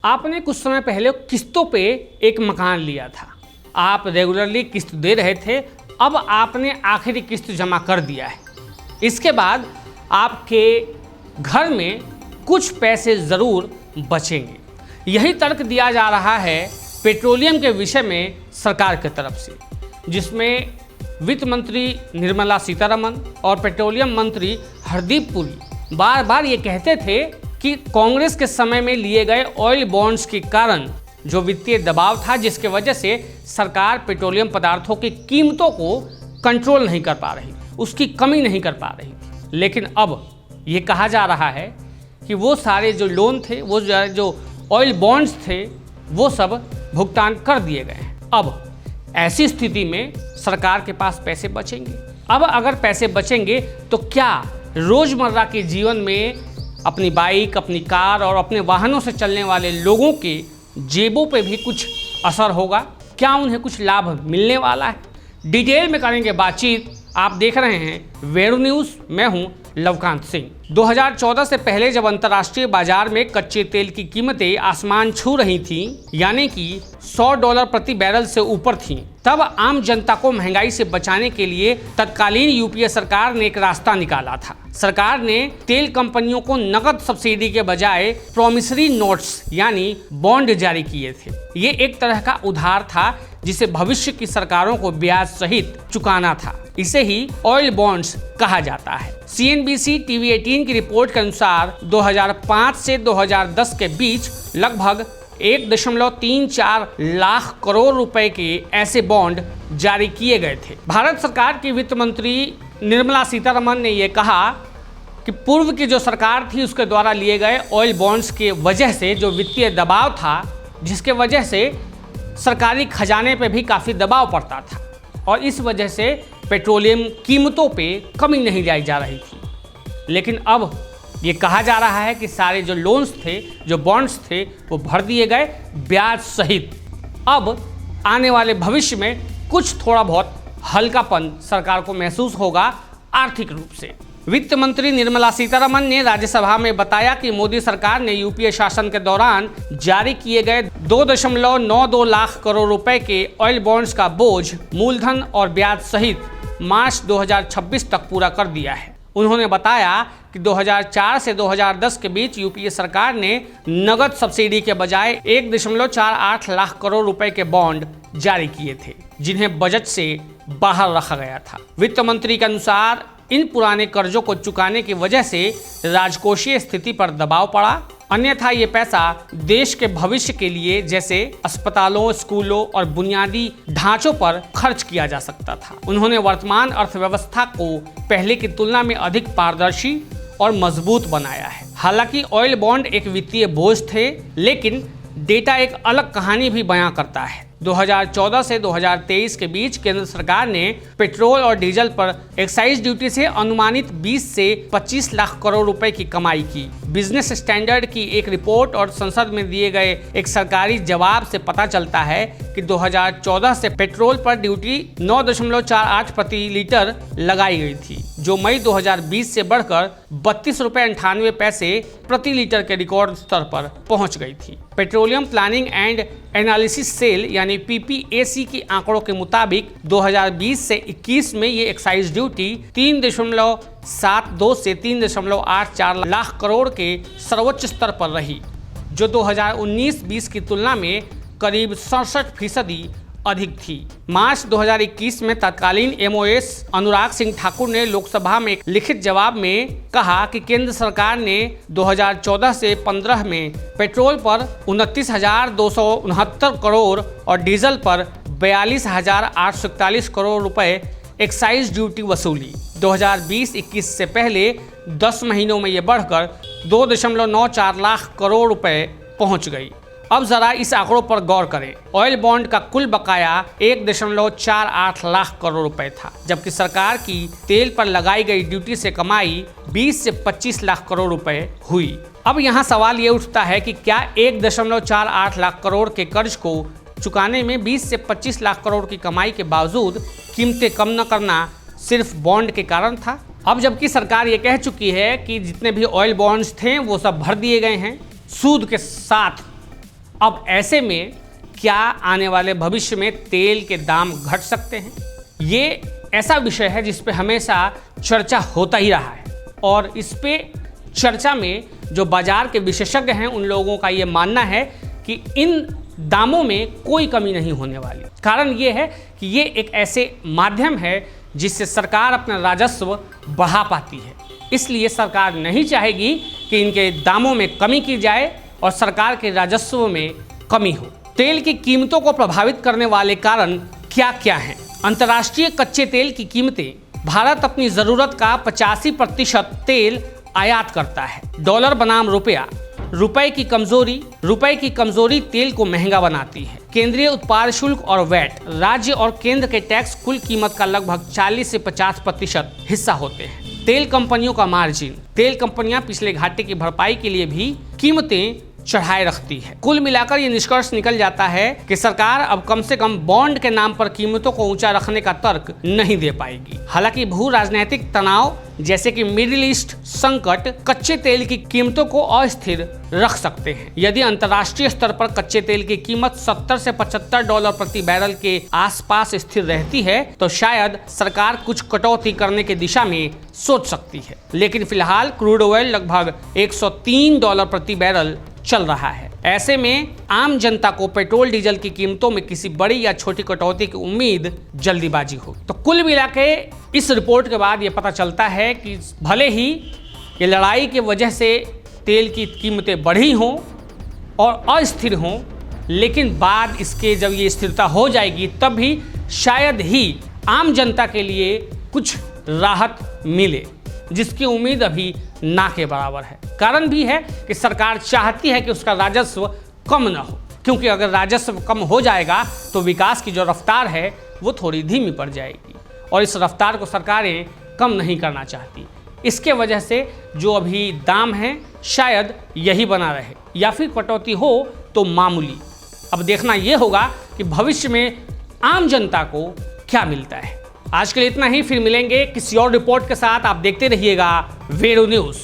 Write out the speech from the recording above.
आपने कुछ समय पहले किस्तों पे एक मकान लिया था। आप रेगुलरली किस्त दे रहे थे। अब आपने आखिरी किस्त जमा कर दिया है। इसके बाद आपके घर में कुछ पैसे ज़रूर बचेंगे। यही तर्क दिया जा रहा है पेट्रोलियम के विषय में सरकार की तरफ से, जिसमें वित्त मंत्री निर्मला सीतारमण और पेट्रोलियम मंत्री हरदीप पुरी बार बार ये कहते थे कि कांग्रेस के समय में लिए गए ऑयल बॉन्ड्स के कारण जो वित्तीय दबाव था, जिसके वजह से सरकार पेट्रोलियम पदार्थों की कीमतों को कंट्रोल नहीं कर पा रही, उसकी कमी नहीं कर पा रही थी। लेकिन अब ये कहा जा रहा है कि वो सारे जो लोन थे, वो जो ऑयल बॉन्ड्स थे, वो सब भुगतान कर दिए गए हैं। अब ऐसी स्थिति में सरकार के पास पैसे बचेंगे। अब अगर पैसे बचेंगे तो क्या रोज़मर्रा के जीवन में अपनी बाइक, अपनी कार और अपने वाहनों से चलने वाले लोगों के जेबों पे भी कुछ असर होगा? क्या उन्हें कुछ लाभ मिलने वाला है? डिटेल में करेंगे बातचीत। आप देख रहे हैं वेणु न्यूज़, मैं हूं लवकांत सिंह। 2014 से पहले जब अंतर्राष्ट्रीय बाजार में कच्चे तेल की कीमतें आसमान छू रही थीं, यानी कि $100 प्रति बैरल से ऊपर थीं, तब आम जनता को महंगाई से बचाने के लिए तत्कालीन यूपीए सरकार ने एक रास्ता निकाला था। सरकार ने तेल कंपनियों को नकद सब्सिडी के बजाय प्रॉमिसरी नोट्स यानी बॉन्ड जारी किए थे। ये एक तरह का उधार था जिसे भविष्य की सरकारों को ब्याज सहित चुकाना था। इसे ही ऑयल बॉन्ड्स कहा जाता है। CNBC TV 18 की रिपोर्ट के अनुसार 2005 से 2010 के बीच लगभग 1.34 लाख करोड़ रुपए के ऐसे बॉन्ड जारी किए गए थे। भारत सरकार की वित्त मंत्री निर्मला सीतारमण ने यह कहा कि पूर्व की जो सरकार थी उसके द्वारा लिए गए ऑयल बॉन्ड्स के वजह से जो वित्तीय दबाव था, जिसके वजह से सरकारी खजाने पे भी काफ़ी दबाव पड़ता था और इस वजह से पेट्रोलियम कीमतों पे कमी नहीं लाई जा रही थी। लेकिन अब ये कहा जा रहा है कि सारे जो लोन्स थे, जो बॉन्ड्स थे, वो भर दिए गए ब्याज सहित। अब आने वाले भविष्य में कुछ थोड़ा बहुत हल्कापन सरकार को महसूस होगा आर्थिक रूप से। वित्त मंत्री निर्मला सीतारमण ने राज्यसभा में बताया कि मोदी सरकार ने यूपीए शासन के दौरान जारी किए गए 2.92 लाख करोड़ रुपए के ऑयल बॉन्ड्स का बोझ मूलधन और ब्याज सहित मार्च 2026 तक पूरा कर दिया है। उन्होंने बताया कि 2004 से 2010 के बीच यूपीए सरकार ने नगद सब्सिडी के बजाय 1.48 लाख करोड़ रुपए के बॉन्ड जारी किए थे, जिन्हें बजट से बाहर रखा गया था। वित्त मंत्री के अनुसार इन पुराने कर्जों को चुकाने की वजह से राजकोषीय स्थिति पर दबाव पड़ा, अन्यथा ये पैसा देश के भविष्य के लिए जैसे अस्पतालों, स्कूलों और बुनियादी ढांचों पर खर्च किया जा सकता था। उन्होंने वर्तमान अर्थव्यवस्था को पहले की तुलना में अधिक पारदर्शी और मजबूत बनाया है। हालांकि ऑयल बॉन्ड एक वित्तीय बोझ थे, लेकिन डेटा एक अलग कहानी भी बयां करता है। 2014 से 2023 के बीच केंद्र सरकार ने पेट्रोल और डीजल पर एक्साइज ड्यूटी से अनुमानित 20 से 25 लाख करोड़ रुपए की कमाई की। बिजनेस स्टैंडर्ड की एक रिपोर्ट और संसद में दिए गए एक सरकारी जवाब से पता चलता है कि 2014 से पेट्रोल पर ड्यूटी 9.48 प्रति लीटर लगाई गई थी, जो मई 2020 से बढ़कर 32.98 प्रति लीटर के रिकॉर्ड स्तर पर पहुंच गई थी। Petroleum planning and analysis cell यानी PPAC के आंकड़ों के मुताबिक 2020 से 21 में ये एक्साइज ड्यूटी 3.72 से 3.84 लाख करोड़ के सर्वोच्च स्तर पर रही, जो 2019-20 की तुलना में करीब 67% अधिक थी। मार्च 2021 में तत्कालीन MOS अनुराग सिंह ठाकुर ने लोकसभा में एक लिखित जवाब में कहा कि केंद्र सरकार ने 2014 से 15 में पेट्रोल पर 29,269 करोड़ और डीजल पर 42,841 करोड़ रुपए एक्साइज ड्यूटी वसूली। 2020-21 से पहले 10 महीनों में ये बढ़कर 2.94 लाख करोड़ रुपए पहुंच गई। अब जरा इस आंकड़ों पर गौर करें। ऑयल बॉन्ड का कुल बकाया 1.48 लाख करोड़ रुपए था, जबकि सरकार की तेल पर लगाई गई ड्यूटी से कमाई 20 से 25 लाख करोड़ रुपए हुई। अब यहाँ सवाल ये उठता है कि क्या 1.48 लाख करोड़ के कर्ज को चुकाने में 20 से 25 लाख करोड़ की कमाई के बावजूद कीमतें कम न करना सिर्फ बॉन्ड के कारण था? अब जबकि सरकार ये कह चुकी है कि जितने भी ऑयल बॉन्ड्स थे वो सब भर दिए गए हैं सूद के साथ, अब ऐसे में क्या आने वाले भविष्य में तेल के दाम घट सकते हैं? ये ऐसा विषय है जिस पे हमेशा चर्चा होता ही रहा है और इस पे चर्चा में जो बाजार के विशेषज्ञ हैं उन लोगों का ये मानना है कि इन दामों में कोई कमी नहीं होने वाली। कारण ये है कि ये एक ऐसे माध्यम है जिससे सरकार अपना राजस्व बढ़ा पाती है, इसलिए सरकार नहीं चाहेगी कि इनके दामों में कमी की जाए और सरकार के राजस्व में कमी हो। तेल की कीमतों को प्रभावित करने वाले कारण क्या क्या हैं? अंतर्राष्ट्रीय कच्चे तेल की कीमतें। भारत अपनी ज़रूरत का 85% तेल आयात करता है। डॉलर बनाम रुपया, रुपए की कमजोरी तेल को महंगा बनाती है। केंद्रीय उत्पाद शुल्क और वैट, राज्य और केंद्र के टैक्स कुल कीमत का लगभग 40 से 50% हिस्सा होते हैं। तेल कंपनियों का मार्जिन, तेल कंपनियां पिछले घाटे की भरपाई के लिए भी कीमतें चढ़ाए रखती है। कुल मिलाकर ये निष्कर्ष निकल जाता है कि सरकार अब कम से कम बॉन्ड के नाम पर कीमतों को ऊंचा रखने का तर्क नहीं दे पाएगी। हालांकि भू राजनीतिक तनाव जैसे कि मिडिल ईस्ट संकट कच्चे तेल की कीमतों को अस्थिर रख सकते हैं। यदि अंतर्राष्ट्रीय स्तर पर कच्चे तेल की कीमत 70 से 75 डॉलर प्रति बैरल के आसपास स्थिर रहती है तो शायद सरकार कुछ कटौती करने की दिशा में सोच सकती है। लेकिन फिलहाल क्रूड ऑयल लगभग 103 डॉलर प्रति बैरल चल रहा है। ऐसे में आम जनता को पेट्रोल डीजल की कीमतों में किसी बड़ी या छोटी कटौती की उम्मीद जल्दीबाजी हो। तो कुल मिला के इस रिपोर्ट के बाद ये पता चलता है कि भले ही ये लड़ाई की वजह से तेल की कीमतें बढ़ी हों और अस्थिर हों, लेकिन बाद इसके जब ये स्थिरता हो जाएगी तब भी शायद ही आम जनता के लिए कुछ राहत मिले, जिसकी उम्मीद अभी ना के बराबर है। कारण भी है कि सरकार चाहती है कि उसका राजस्व कम ना हो, क्योंकि अगर राजस्व कम हो जाएगा तो विकास की जो रफ्तार है वो थोड़ी धीमी पड़ जाएगी और इस रफ्तार को सरकारें कम नहीं करना चाहती। इसके वजह से जो अभी दाम है शायद यही बना रहे या फिर कटौती हो तो मामूली। अब देखना ये होगा कि भविष्य में आम जनता को क्या मिलता है। आज के लिए इतना ही, फिर मिलेंगे किसी और रिपोर्ट के साथ। आप देखते रहिएगा वेरो न्यूज़।